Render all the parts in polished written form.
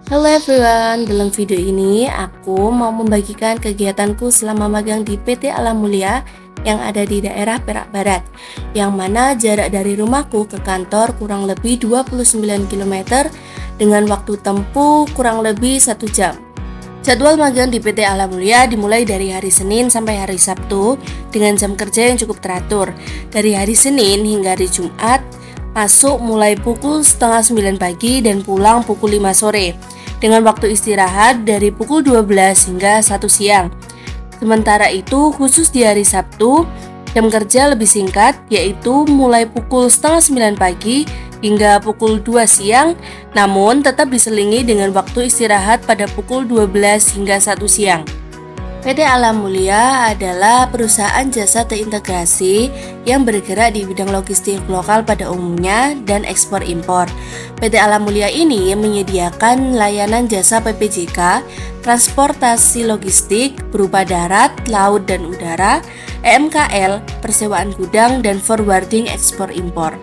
Halo everyone, dalam video ini aku mau membagikan kegiatanku selama magang di PT Alam Mulia yang ada di daerah Perak Barat, yang mana jarak dari rumahku ke kantor kurang lebih 29 km dengan waktu tempuh kurang lebih 1 jam. Jadwal magang di PT Alam Mulia dimulai dari hari Senin sampai hari Sabtu dengan jam kerja yang cukup teratur. Dari hari Senin hingga hari Jumat, masuk mulai pukul setengah 9 pagi dan pulang pukul 5 sore dengan waktu istirahat dari pukul 12 hingga 1 siang. Sementara itu khusus di hari Sabtu, jam kerja lebih singkat, yaitu mulai pukul setengah 9 pagi hingga pukul 2 siang, namun tetap diselingi dengan waktu istirahat pada pukul 12 hingga 1 siang. PT Alam Mulia adalah perusahaan jasa terintegrasi yang bergerak di bidang logistik lokal pada umumnya dan ekspor impor. PT Alam Mulia ini menyediakan layanan jasa PPJK, transportasi logistik berupa darat, laut, dan udara, EMKL, persewaan gudang, dan forwarding ekspor impor.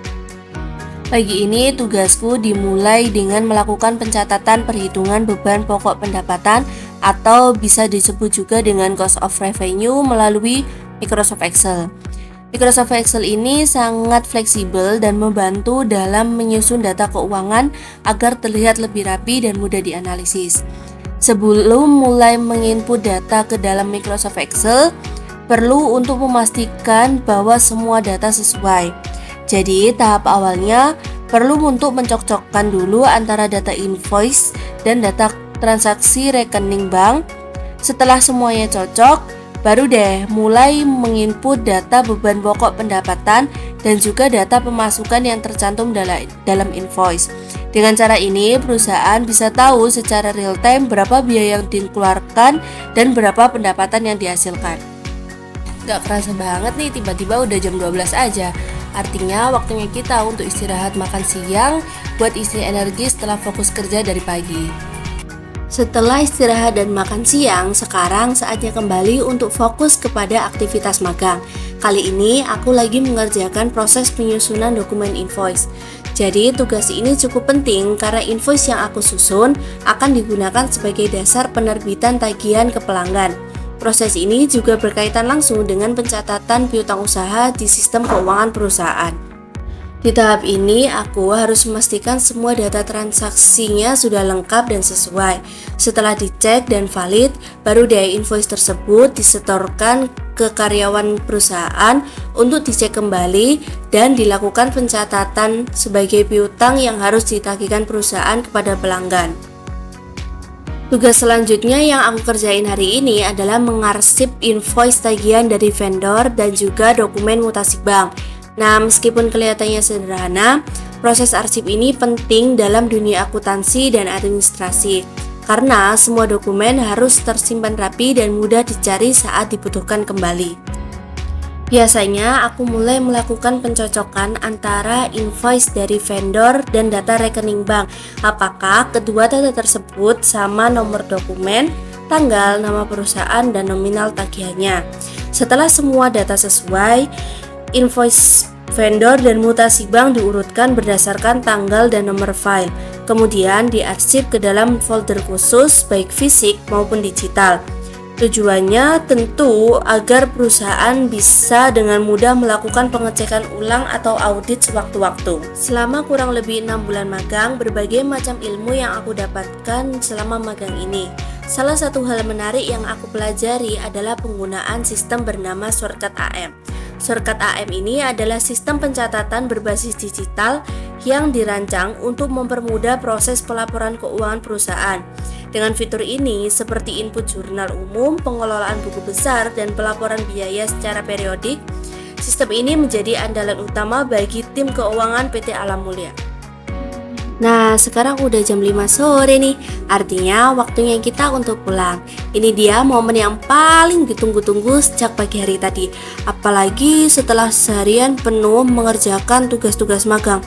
Pagi ini tugasku dimulai dengan melakukan pencatatan perhitungan beban pokok pendapatan atau bisa disebut juga dengan cost of revenue melalui Microsoft Excel. Microsoft Excel ini sangat fleksibel dan membantu dalam menyusun data keuangan agar terlihat lebih rapi dan mudah dianalisis. Sebelum mulai menginput data ke dalam Microsoft Excel, perlu untuk memastikan bahwa semua data sesuai. Jadi tahap awalnya perlu untuk mencocokkan dulu antara data invoice dan data transaksi rekening bank. Setelah semuanya cocok, baru deh mulai menginput data beban pokok pendapatan dan juga data pemasukan yang tercantum dalam invoice. Dengan cara ini, perusahaan bisa tahu secara real time berapa biaya yang dikeluarkan dan berapa pendapatan yang dihasilkan. Gak kerasa banget nih, tiba-tiba udah jam 12 aja. Artinya waktunya kita untuk istirahat makan siang buat isi energi setelah fokus kerja dari pagi. Setelah istirahat dan makan siang, sekarang saatnya kembali untuk fokus kepada aktivitas magang. Kali ini aku lagi mengerjakan proses penyusunan dokumen invoice. Jadi tugas ini cukup penting karena invoice yang aku susun akan digunakan sebagai dasar penerbitan tagihan ke pelanggan. Proses ini juga berkaitan langsung dengan pencatatan piutang usaha di sistem keuangan perusahaan. Di tahap ini, aku harus memastikan semua data transaksinya sudah lengkap dan sesuai. Setelah dicek dan valid, baru deh invoice tersebut disetorkan ke karyawan perusahaan untuk dicek kembali dan dilakukan pencatatan sebagai piutang yang harus ditagihkan perusahaan kepada pelanggan. Tugas selanjutnya yang aku kerjain hari ini adalah mengarsip invoice tagihan dari vendor dan juga dokumen mutasi bank. Nah, meskipun kelihatannya sederhana, proses arsip ini penting dalam dunia akuntansi dan administrasi karena semua dokumen harus tersimpan rapi dan mudah dicari saat dibutuhkan kembali. Biasanya aku mulai melakukan pencocokan antara invoice dari vendor dan data rekening bank. Apakah kedua data tersebut sama nomor dokumen, tanggal, nama perusahaan, dan nominal tagihannya. Setelah semua data sesuai, invoice vendor dan mutasi bank diurutkan berdasarkan tanggal dan nomor file. Kemudian diarsip ke dalam folder khusus baik fisik maupun digital. Tujuannya tentu agar perusahaan bisa dengan mudah melakukan pengecekan ulang atau audit sewaktu-waktu. Selama kurang lebih 6 bulan magang, berbagai macam ilmu yang aku dapatkan selama magang ini. Salah satu hal menarik yang aku pelajari adalah penggunaan sistem bernama shortcut AM. Shortcut AM ini adalah sistem pencatatan berbasis digital yang dirancang untuk mempermudah proses pelaporan keuangan perusahaan. Dengan fitur ini, seperti input jurnal umum, pengelolaan buku besar, dan pelaporan biaya secara periodik, sistem ini menjadi andalan utama bagi tim keuangan PT Alam Mulia. Nah, sekarang udah jam 5 sore nih, artinya waktunya kita untuk pulang. Ini dia momen yang paling ditunggu-tunggu sejak pagi hari tadi, apalagi setelah seharian penuh mengerjakan tugas-tugas magang.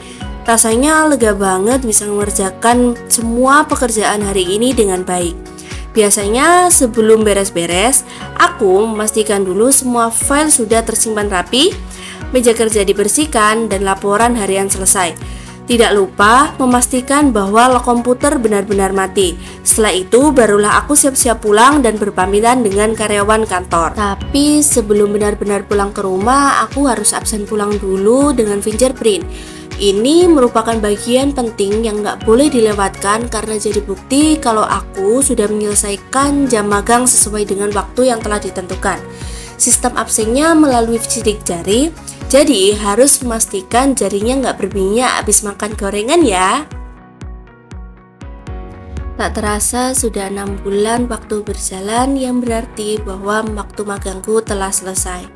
Rasanya lega banget bisa mengerjakan semua pekerjaan hari ini dengan baik. Biasanya sebelum beres-beres, aku memastikan dulu semua file sudah tersimpan rapi, meja kerja dibersihkan, dan laporan harian selesai. Tidak lupa memastikan bahwa komputer benar-benar mati. Setelah itu barulah aku siap-siap pulang dan berpamitan dengan karyawan kantor. Tapi sebelum benar-benar pulang ke rumah, aku harus absen pulang dulu dengan fingerprint. Ini merupakan bagian penting yang nggak boleh dilewatkan karena jadi bukti kalau aku sudah menyelesaikan jam magang sesuai dengan waktu yang telah ditentukan. Sistem absennya melalui sidik jari, jadi harus memastikan jarinya nggak berminyak habis makan gorengan ya. Tak terasa sudah 6 bulan waktu berjalan, yang berarti bahwa waktu magangku telah selesai.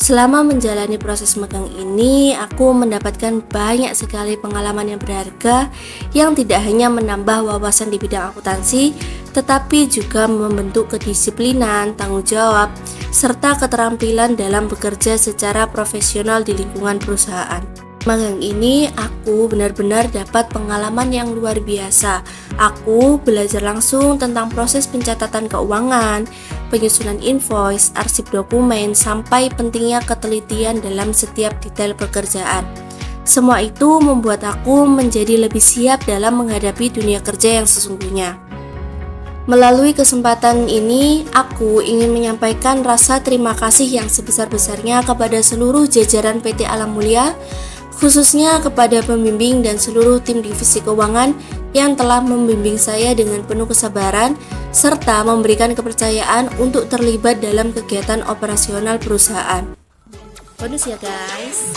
Selama menjalani proses magang ini, aku mendapatkan banyak sekali pengalaman yang berharga yang tidak hanya menambah wawasan di bidang akuntansi, tetapi juga membentuk kedisiplinan, tanggung jawab, serta keterampilan dalam bekerja secara profesional di lingkungan perusahaan. Magang ini aku benar-benar dapat pengalaman yang luar biasa. Aku belajar langsung tentang proses pencatatan keuangan, penyusunan invoice, arsip dokumen, sampai pentingnya ketelitian dalam setiap detail pekerjaan. Semua itu membuat aku menjadi lebih siap dalam menghadapi dunia kerja yang sesungguhnya. Melalui kesempatan ini, aku ingin menyampaikan rasa terima kasih yang sebesar-besarnya kepada seluruh jajaran PT Alam Mulia, khususnya kepada pembimbing dan seluruh tim divisi keuangan yang telah membimbing saya dengan penuh kesabaran serta memberikan kepercayaan untuk terlibat dalam kegiatan operasional perusahaan. Bonus ya guys.